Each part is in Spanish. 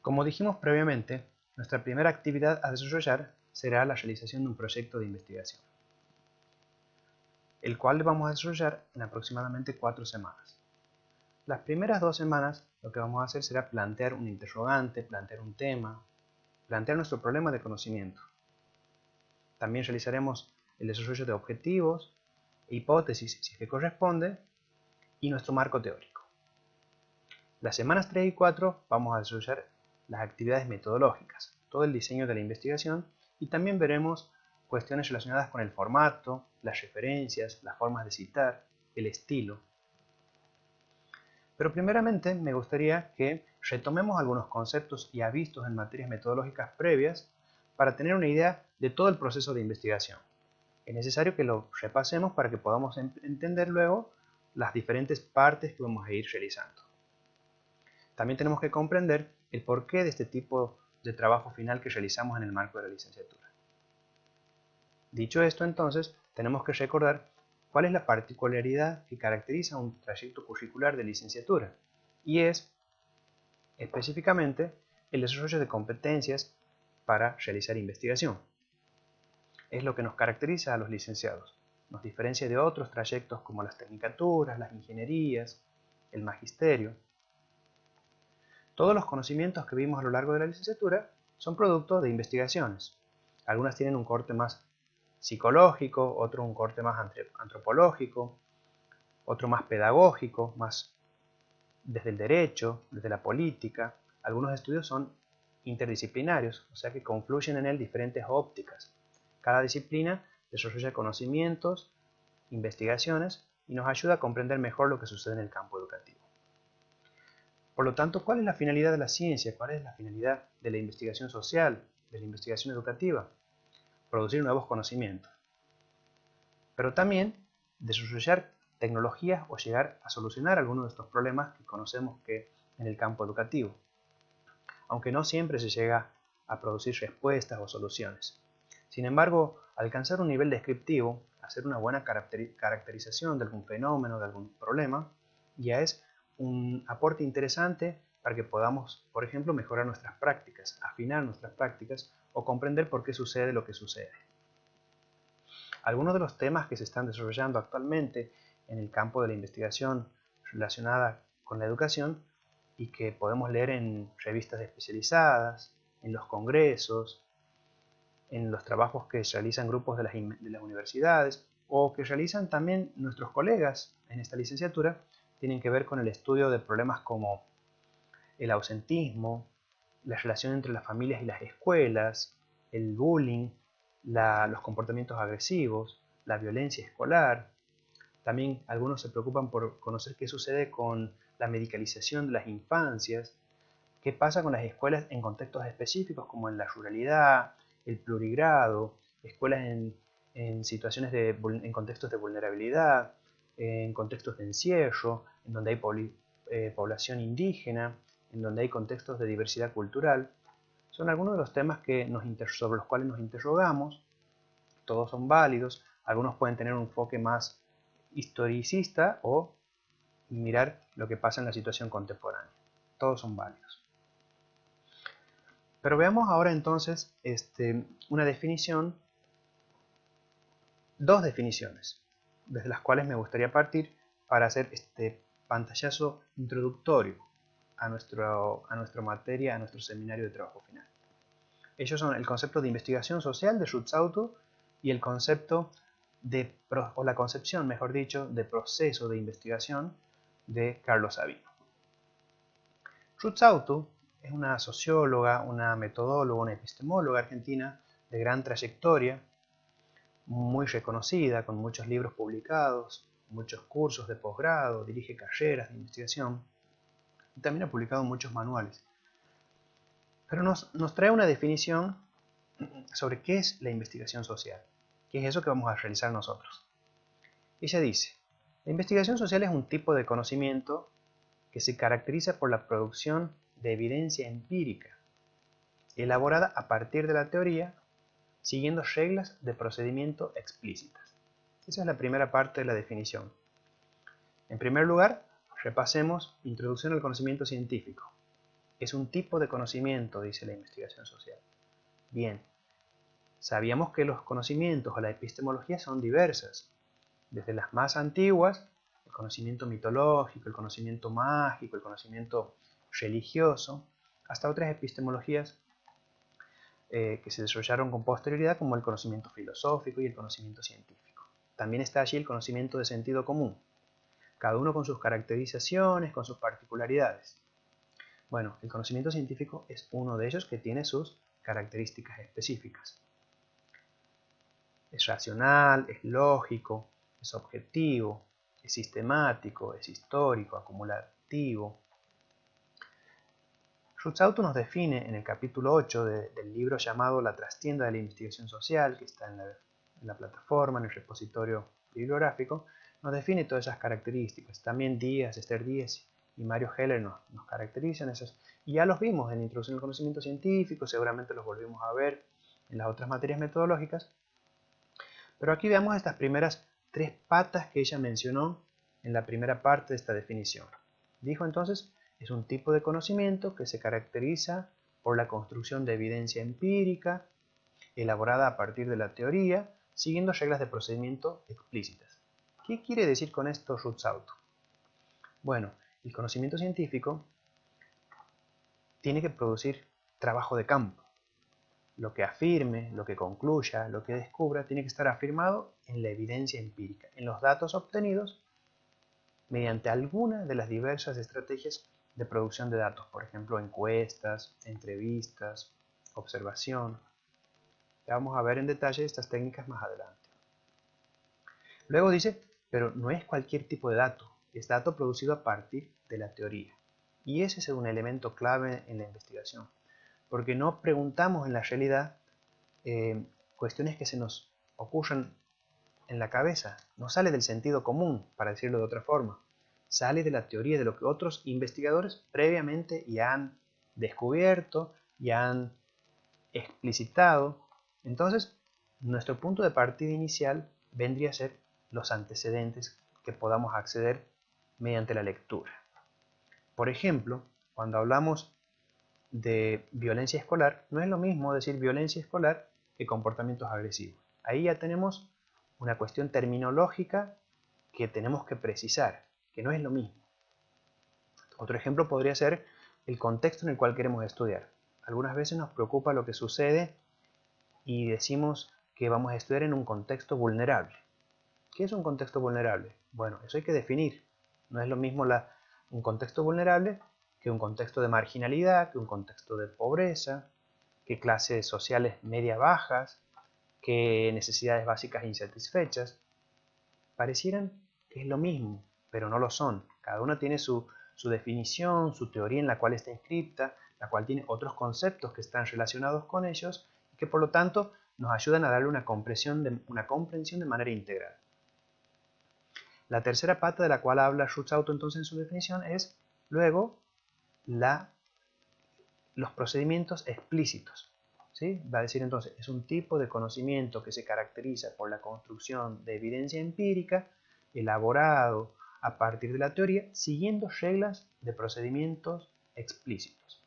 Como dijimos previamente, nuestra primera actividad a desarrollar será la realización de un proyecto de investigación, el cual vamos a desarrollar en aproximadamente 4 semanas. Las primeras 2 semanas lo que vamos a hacer será plantear un interrogante, plantear un tema, plantear nuestro problema de conocimiento. También realizaremos el desarrollo de objetivos, hipótesis si es que corresponde, y nuestro marco teórico. Las semanas 3 y 4 vamos a desarrollar las actividades metodológicas, todo el diseño de la investigación, y también veremos cuestiones relacionadas con el formato, las referencias, las formas de citar, el estilo. Pero primeramente me gustaría que retomemos algunos conceptos ya vistos en materias metodológicas previas para tener una idea de todo el proceso de investigación. Es necesario que lo repasemos para que podamos entender luego las diferentes partes que vamos a ir realizando. También tenemos que comprender el porqué de este tipo de trabajo final que realizamos en el marco de la licenciatura. Dicho esto, entonces, tenemos que recordar cuál es la particularidad que caracteriza un trayecto curricular de licenciatura, y es, específicamente, el desarrollo de competencias para realizar investigación. Es lo que nos caracteriza a los licenciados, nos diferencia de otros trayectos como las tecnicaturas, las ingenierías, el magisterio. Todos los conocimientos que vimos a lo largo de la licenciatura son producto de investigaciones. Algunas tienen un corte más psicológico, otro un corte más antropológico, otro más pedagógico, más desde el derecho, desde la política. Algunos estudios son interdisciplinarios, o sea que confluyen en él diferentes ópticas. Cada disciplina desarrolla conocimientos, investigaciones y nos ayuda a comprender mejor lo que sucede en el campo educativo. Por lo tanto, ¿cuál es la finalidad de la ciencia? ¿Cuál es la finalidad de la investigación social, de la investigación educativa? Producir nuevos conocimientos. Pero también desarrollar tecnologías o llegar a solucionar algunos de estos problemas que conocemos que en el campo educativo. Aunque no siempre se llega a producir respuestas o soluciones. Sin embargo, alcanzar un nivel descriptivo, hacer una buena caracterización de algún fenómeno, de algún problema, ya es un aporte interesante para que podamos, por ejemplo, mejorar nuestras prácticas, afinar nuestras prácticas o comprender por qué sucede lo que sucede. Algunos de los temas que se están desarrollando actualmente en el campo de la investigación relacionada con la educación y que podemos leer en revistas especializadas, en los congresos, en los trabajos que realizan grupos de las universidades o que realizan también nuestros colegas en esta licenciatura, tienen que ver con el estudio de problemas como el ausentismo, la relación entre las familias y las escuelas, el bullying, los comportamientos agresivos, la violencia escolar. También algunos se preocupan por conocer qué sucede con la medicalización de las infancias, qué pasa con las escuelas en contextos específicos como en la ruralidad, el plurigrado, escuelas en situaciones en contextos de vulnerabilidad, en contextos de encierro, en donde hay población indígena, en donde hay contextos de diversidad cultural. Son algunos de los temas sobre los cuales nos interrogamos. Todos son válidos, algunos pueden tener un enfoque más historicista o mirar lo que pasa en la situación contemporánea. Todos son válidos. Pero veamos ahora entonces una definición, dos definiciones, desde las cuales me gustaría partir para hacer este pantallazo introductorio a nuestra materia, a nuestro seminario de trabajo final. Ellos son el concepto de investigación social de Schutzauto y el concepto o la concepción, mejor dicho, de proceso de investigación de Carlos Sabino. Schutzauto es una socióloga, una metodóloga, una epistemóloga argentina de gran trayectoria, muy reconocida, con muchos libros publicados, muchos cursos de posgrado, dirige carreras de investigación y también ha publicado muchos manuales. Pero nos trae una definición sobre qué es la investigación social, qué es eso que vamos a realizar nosotros. Ella dice, la investigación social es un tipo de conocimiento que se caracteriza por la producción de evidencia empírica, elaborada a partir de la teoría, siguiendo reglas de procedimiento explícitas. Esa es la primera parte de la definición. En primer lugar, repasemos introducción al conocimiento científico. Es un tipo de conocimiento, dice la investigación social. Bien, sabíamos que los conocimientos o la epistemología son diversas, desde las más antiguas, el conocimiento mitológico, el conocimiento mágico, el conocimiento religioso, hasta otras epistemologías que se desarrollaron con posterioridad, como el conocimiento filosófico y el conocimiento científico. También está allí el conocimiento de sentido común, cada uno con sus caracterizaciones, con sus particularidades. Bueno, el conocimiento científico es uno de ellos que tiene sus características específicas. Es racional, es lógico, es objetivo, es sistemático, es histórico, acumulativo. Rutsauto nos define en el capítulo 8 del libro llamado La trastienda de la investigación social, que está en la plataforma, en el repositorio bibliográfico, nos define todas esas características. También Esther Díaz y Mario Heller nos caracterizan esas, y ya los vimos en Introducción al Conocimiento Científico, seguramente los volvimos a ver en las otras materias metodológicas. Pero aquí veamos estas primeras 3 patas que ella mencionó en la primera parte de esta definición. Dijo entonces, es un tipo de conocimiento que se caracteriza por la construcción de evidencia empírica, elaborada a partir de la teoría, siguiendo reglas de procedimiento explícitas. ¿Qué quiere decir con esto Rutsauto? Bueno, el conocimiento científico tiene que producir trabajo de campo. Lo que afirme, lo que concluya, lo que descubra, tiene que estar afirmado en la evidencia empírica, en los datos obtenidos mediante alguna de las diversas estrategias de producción de datos, por ejemplo, encuestas, entrevistas, observación. Ya vamos a ver en detalle estas técnicas más adelante. Luego dice, pero no es cualquier tipo de dato, es dato producido a partir de la teoría. Y ese es un elemento clave en la investigación, porque no preguntamos en la realidad cuestiones que se nos ocurren en la cabeza, no sale del sentido común, para decirlo de otra forma, sale de la teoría, de lo que otros investigadores previamente ya han descubierto, ya han explicitado. Entonces, nuestro punto de partida inicial vendría a ser los antecedentes que podamos acceder mediante la lectura. Por ejemplo, cuando hablamos de violencia escolar, no es lo mismo decir violencia escolar que comportamientos agresivos. Ahí ya tenemos una cuestión terminológica que tenemos que precisar, que no es lo mismo. Otro ejemplo podría ser el contexto en el cual queremos estudiar. Algunas veces nos preocupa lo que sucede y decimos que vamos a estudiar en un contexto vulnerable. ¿Qué es un contexto vulnerable? Bueno, eso hay que definir. No es lo mismo un contexto vulnerable que un contexto de marginalidad, que un contexto de pobreza, que clases sociales media-bajas, que necesidades básicas insatisfechas. Parecieran que es lo mismo, pero no lo son. Cada uno tiene su definición, su teoría en la cual está inscripta, la cual tiene otros conceptos que están relacionados con ellos y que por lo tanto nos ayudan a darle una comprensión de manera integral. La tercera pata de la cual habla Rutsauto entonces en su definición es luego los procedimientos explícitos. ¿Sí? Va a decir entonces, es un tipo de conocimiento que se caracteriza por la construcción de evidencia empírica elaborado a partir de la teoría, siguiendo reglas de procedimientos explícitos.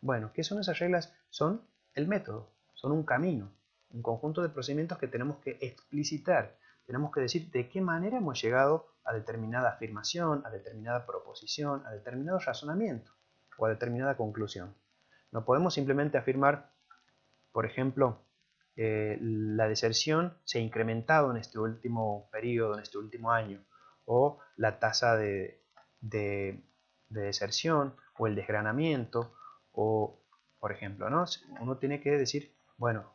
Bueno, ¿qué son esas reglas? Son el método, son un camino, un conjunto de procedimientos que tenemos que explicitar. Tenemos que decir de qué manera hemos llegado a determinada afirmación, a determinada proposición, a determinado razonamiento o a determinada conclusión. No podemos simplemente afirmar, por ejemplo, la deserción se ha incrementado en este último periodo, en este último año, o la tasa de deserción, o el desgranamiento, o, por ejemplo, ¿no? Uno tiene que decir, bueno,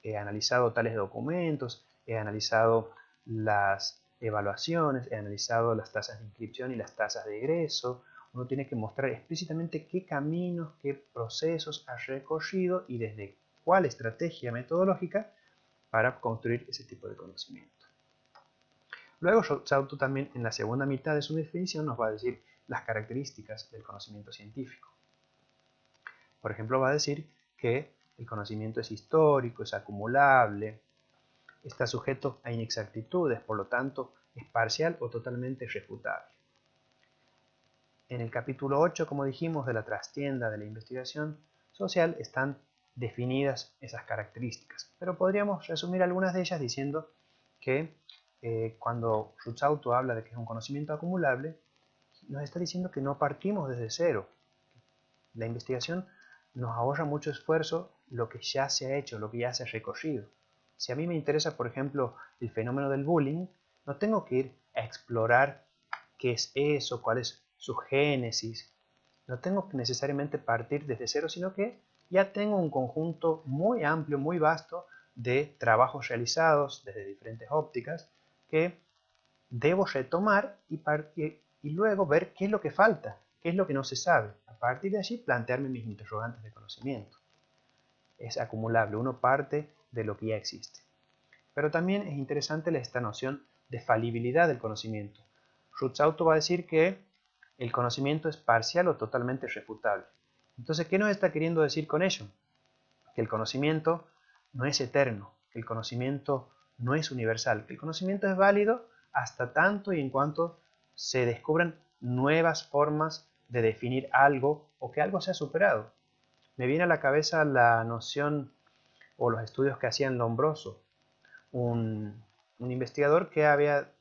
he analizado tales documentos, he analizado las evaluaciones, he analizado las tasas de inscripción y las tasas de egreso. Uno tiene que mostrar explícitamente qué caminos, qué procesos ha recorrido y desde cuál estrategia metodológica para construir ese tipo de conocimiento. Luego Rutsauto también en la segunda mitad de su definición nos va a decir las características del conocimiento científico. Por ejemplo, va a decir que el conocimiento es histórico, es acumulable, está sujeto a inexactitudes, por lo tanto es parcial o totalmente refutable. En el capítulo 8, como dijimos, de la trastienda de la investigación social están definidas esas características, pero podríamos resumir algunas de ellas diciendo que cuando Rutsauto habla de que es un conocimiento acumulable, nos está diciendo que no partimos desde cero. La investigación nos ahorra mucho esfuerzo lo que ya se ha hecho, lo que ya se ha recorrido. Si a mí me interesa, por ejemplo, el fenómeno del bullying, no tengo que ir a explorar qué es eso, cuál es su génesis. No tengo que necesariamente partir desde cero, sino que ya tengo un conjunto muy amplio, muy vasto de trabajos realizados desde diferentes ópticas que debo retomar y luego ver qué es lo que falta, qué es lo que no se sabe. A partir de allí plantearme mis interrogantes de conocimiento. Es acumulable, uno parte de lo que ya existe. Pero también es interesante esta noción de falibilidad del conocimiento. Rutsauto va a decir que el conocimiento es parcial o totalmente refutable. Entonces, ¿qué nos está queriendo decir con ello? Que el conocimiento no es eterno, que el conocimiento no es universal, que el conocimiento es válido hasta tanto y en cuanto se descubran nuevas formas de definir algo o que algo sea superado. Me viene a la cabeza la noción o los estudios que hacía Lombroso, un investigador que había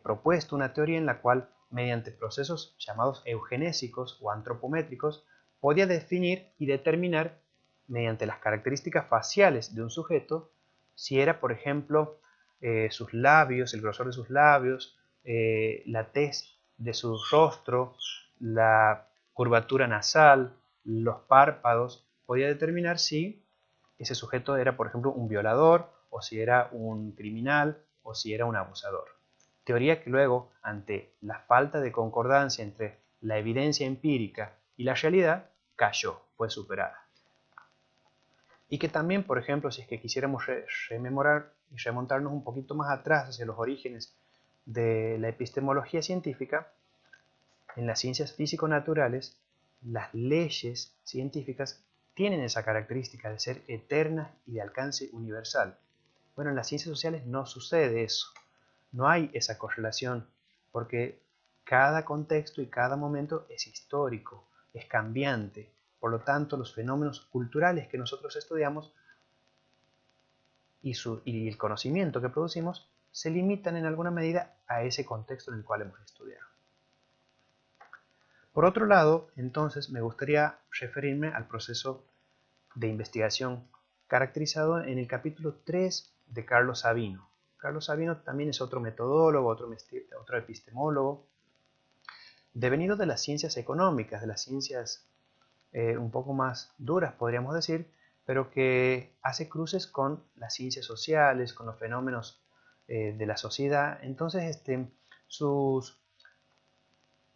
propuesto una teoría en la cual, mediante procesos llamados eugenésicos o antropométricos, podía definir y determinar, mediante las características faciales de un sujeto, si era, por ejemplo, sus labios, el grosor de sus labios, la tez de su rostro, la curvatura nasal, los párpados, podía determinar si ese sujeto era, por ejemplo, un violador, o si era un criminal, o si era un abusador. Teoría que luego, ante la falta de concordancia entre la evidencia empírica y la realidad, cayó, fue superada. Y que también, por ejemplo, si es que quisiéramos rememorar y remontarnos un poquito más atrás hacia los orígenes de la epistemología científica, en las ciencias físico-naturales, las leyes científicas tienen esa característica de ser eternas y de alcance universal. Bueno, en las ciencias sociales no sucede eso. No hay esa correlación, porque cada contexto y cada momento es histórico, es cambiante. Por lo tanto, los fenómenos culturales que nosotros estudiamos y el conocimiento que producimos se limitan en alguna medida a ese contexto en el cual hemos estudiado. Por otro lado, entonces, me gustaría referirme al proceso de investigación caracterizado en el capítulo 3 de Carlos Sabino. Carlos Sabino también es otro metodólogo, otro epistemólogo, devenido de las ciencias económicas, de las ciencias un poco más duras, podríamos decir, pero que hace cruces con las ciencias sociales, con los fenómenos de la sociedad. Entonces,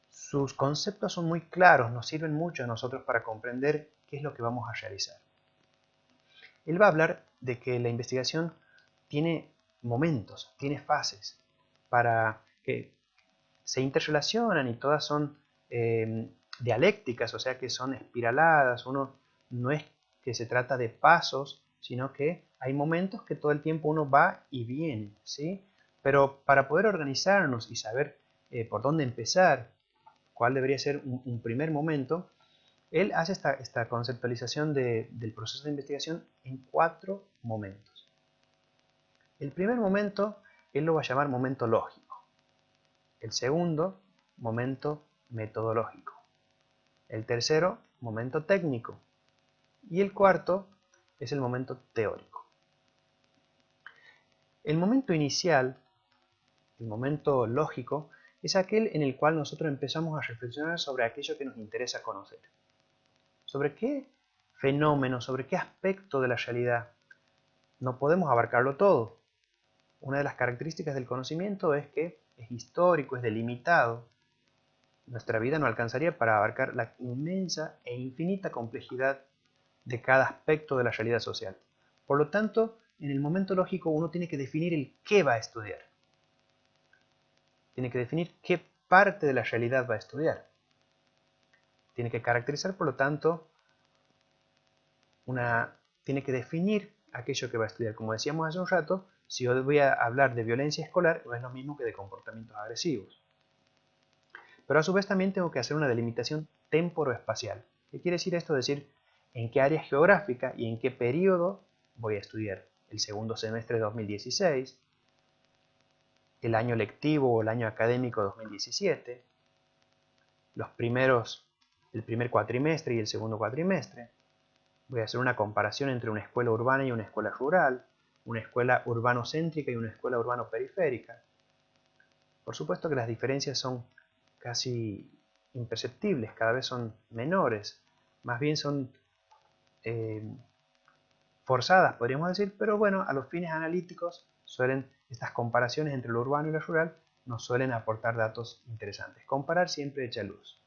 sus conceptos son muy claros, nos sirven mucho a nosotros para comprender qué es lo que vamos a realizar. Él va a hablar de que la investigación tiene momentos, tiene fases, para que se interrelacionan y todas son dialécticas, o sea que son espiraladas. Uno no es que se trata de pasos, sino que hay momentos que todo el tiempo uno va y viene, ¿sí? Pero para poder organizarnos y saber por dónde empezar, cuál debería ser un primer momento, él hace esta conceptualización del proceso de investigación en 4 momentos. El primer momento, él lo va a llamar momento lógico. El segundo, momento metodológico. El tercero, momento técnico. Y el cuarto es el momento teórico. El momento inicial, el momento lógico, es aquel en el cual nosotros empezamos a reflexionar sobre aquello que nos interesa conocer. ¿Sobre qué fenómeno, sobre qué aspecto de la realidad? No podemos abarcarlo todo. Una de las características del conocimiento es que es histórico, es delimitado. Nuestra vida no alcanzaría para abarcar la inmensa e infinita complejidad de cada aspecto de la realidad social. Por lo tanto, en el momento lógico uno tiene que definir el qué va a estudiar. Tiene que definir qué parte de la realidad va a estudiar. Tiene que caracterizar, por lo tanto, tiene que definir aquello que va a estudiar. Como decíamos hace un rato, si yo voy a hablar de violencia escolar, no es lo mismo que de comportamientos agresivos. Pero a su vez también tengo que hacer una delimitación temporoespacial. ¿Qué quiere decir esto? Es decir, en qué área geográfica y en qué periodo voy a estudiar. El segundo semestre de 2016, el año lectivo o el año académico 2017, el primer cuatrimestre y el segundo cuatrimestre. Voy a hacer una comparación entre una escuela urbana y una escuela rural, una escuela urbanocéntrica y una escuela urbano-periférica. Por supuesto que las diferencias son casi imperceptibles, cada vez son menores, más bien son forzadas, podríamos decir, pero bueno, a los fines analíticos estas comparaciones entre lo urbano y lo rural nos suelen aportar datos interesantes. Comparar siempre echa luz.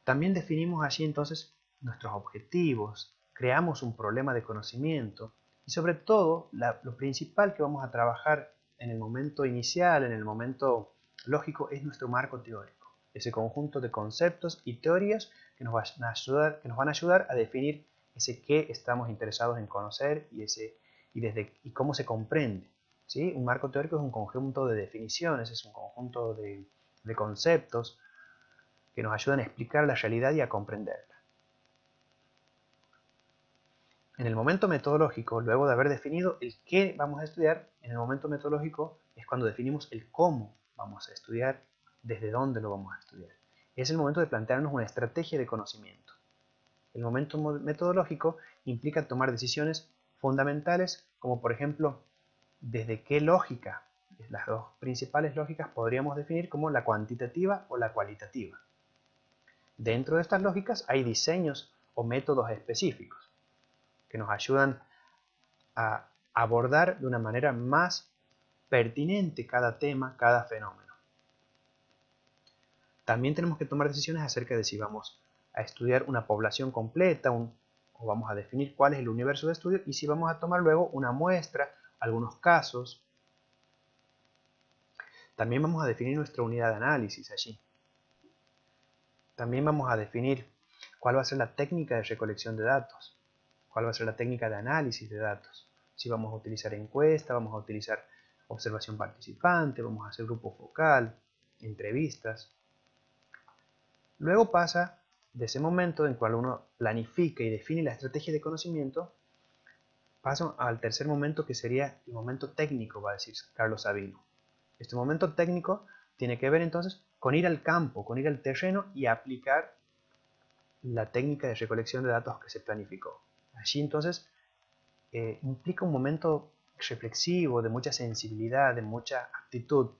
También definimos allí entonces nuestros objetivos, creamos un problema de conocimiento y sobre todo lo principal que vamos a trabajar en el momento inicial, en el momento lógico, es nuestro marco teórico, ese conjunto de conceptos y teorías que nos van a ayudar a definir ese qué estamos interesados en conocer y cómo se comprende. ¿Sí? Un marco teórico es un conjunto de definiciones, es un conjunto de conceptos que nos ayudan a explicar la realidad y a comprenderla. En el momento metodológico, luego de haber definido el qué vamos a estudiar, en el momento metodológico es cuando definimos el cómo vamos a estudiar, desde dónde lo vamos a estudiar. Es el momento de plantearnos una estrategia de conocimiento. El momento metodológico implica tomar decisiones fundamentales, como por ejemplo, desde qué lógica, las dos principales lógicas podríamos definir como la cuantitativa o la cualitativa. Dentro de estas lógicas hay diseños o métodos específicos que nos ayudan a abordar de una manera más pertinente cada tema, cada fenómeno. También tenemos que tomar decisiones acerca de si vamos a estudiar una población completa o vamos a definir cuál es el universo de estudio y si vamos a tomar luego una muestra, algunos casos. También vamos a definir nuestra unidad de análisis allí. También vamos a definir cuál va a ser la técnica de recolección de datos, cuál va a ser la técnica de análisis de datos. Si vamos a utilizar encuesta, vamos a utilizar observación participante, vamos a hacer grupo focal, entrevistas. Luego pasa de ese momento en cual uno planifica y define la estrategia de conocimiento, paso al tercer momento que sería el momento técnico, va a decir Carlos Sabino. Este momento técnico tiene que ver entonces con ir al campo, con ir al terreno y aplicar la técnica de recolección de datos que se planificó. Allí entonces implica un momento reflexivo, de mucha sensibilidad, de mucha actitud.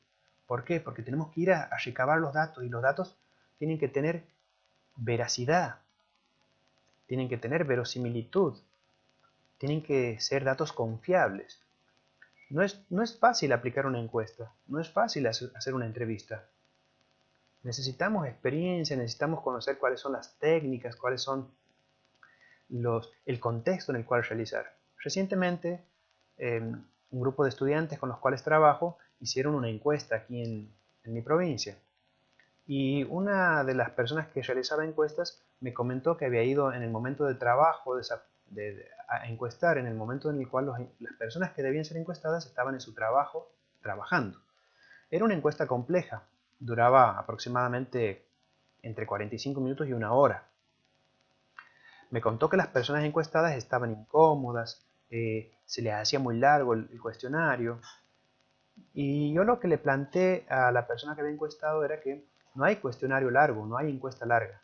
¿Por qué? Porque tenemos que ir a recabar los datos y los datos tienen que tener veracidad, tienen que tener verosimilitud, tienen que ser datos confiables. No es fácil aplicar una encuesta, no es fácil hacer una entrevista. Necesitamos experiencia, necesitamos conocer cuáles son las técnicas, cuáles son el contexto en el cual realizar. Recientemente, un grupo de estudiantes con los cuales trabajo hicieron una encuesta aquí en mi provincia. Y una de las personas que realizaba encuestas me comentó que había ido en el momento de trabajo a encuestar, en el momento en el cual las personas que debían ser encuestadas estaban en su trabajo trabajando. Era una encuesta compleja, duraba aproximadamente entre 45 minutos y una hora. Me contó que las personas encuestadas estaban incómodas, se les hacía muy largo el cuestionario, y yo lo que le planteé a la persona que había encuestado era que no hay cuestionario largo, no hay encuesta larga.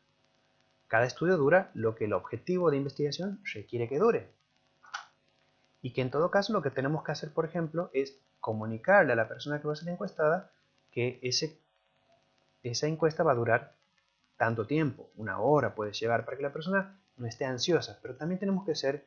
Cada estudio dura lo que el objetivo de investigación requiere que dure. Y que en todo caso lo que tenemos que hacer, por ejemplo, es comunicarle a la persona que va a ser encuestada que esa encuesta va a durar tanto tiempo, una hora puede llevar, para que la persona no esté ansiosa. Pero también tenemos que ser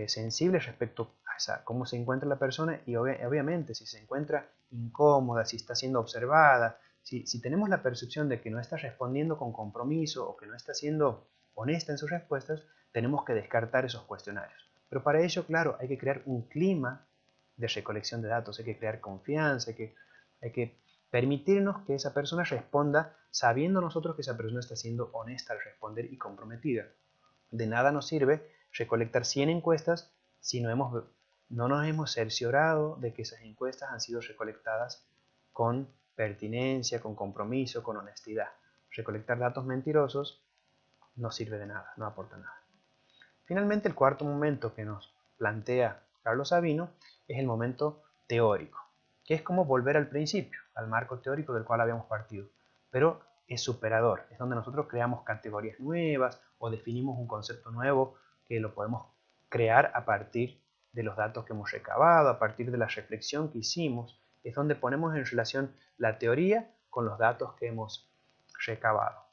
sensibles respecto a cómo se encuentra la persona y obviamente si se encuentra incómoda, si está siendo observada, si tenemos la percepción de que no está respondiendo con compromiso o que no está siendo honesta en sus respuestas, tenemos que descartar esos cuestionarios. Pero para ello, claro, hay que crear un clima de recolección de datos, hay que crear confianza, hay que permitirnos que esa persona responda sabiendo nosotros que esa persona está siendo honesta al responder y comprometida. De nada nos sirve recolectar 100 encuestas si no nos hemos cerciorado de que esas encuestas han sido recolectadas con pertinencia, con compromiso, con honestidad. Recolectar datos mentirosos no sirve de nada, no aporta nada. Finalmente, el cuarto momento que nos plantea Carlos Sabino es el momento teórico, que es como volver al principio, al marco teórico del cual habíamos partido, pero es superador, es donde nosotros creamos categorías nuevas o definimos un concepto nuevo que lo podemos crear a partir de los datos que hemos recabado, a partir de la reflexión que hicimos, es donde ponemos en relación la teoría con los datos que hemos recabado.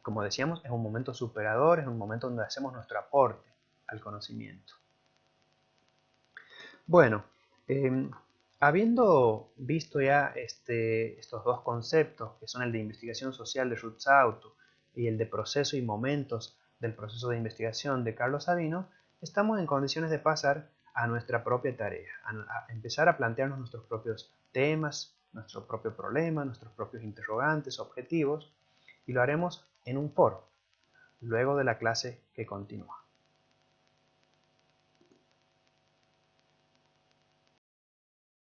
Como decíamos, es un momento superador, es un momento donde hacemos nuestro aporte al conocimiento. Bueno, habiendo visto ya estos dos conceptos, que son el de investigación social de Ruth Sauto y el de proceso y momentos del proceso de investigación de Carlos Sabino, estamos en condiciones de pasar a nuestra propia tarea, a empezar a plantearnos nuestros propios temas, nuestro propio problema, nuestros propios interrogantes, objetivos, y lo haremos en un foro, luego de la clase que continúa.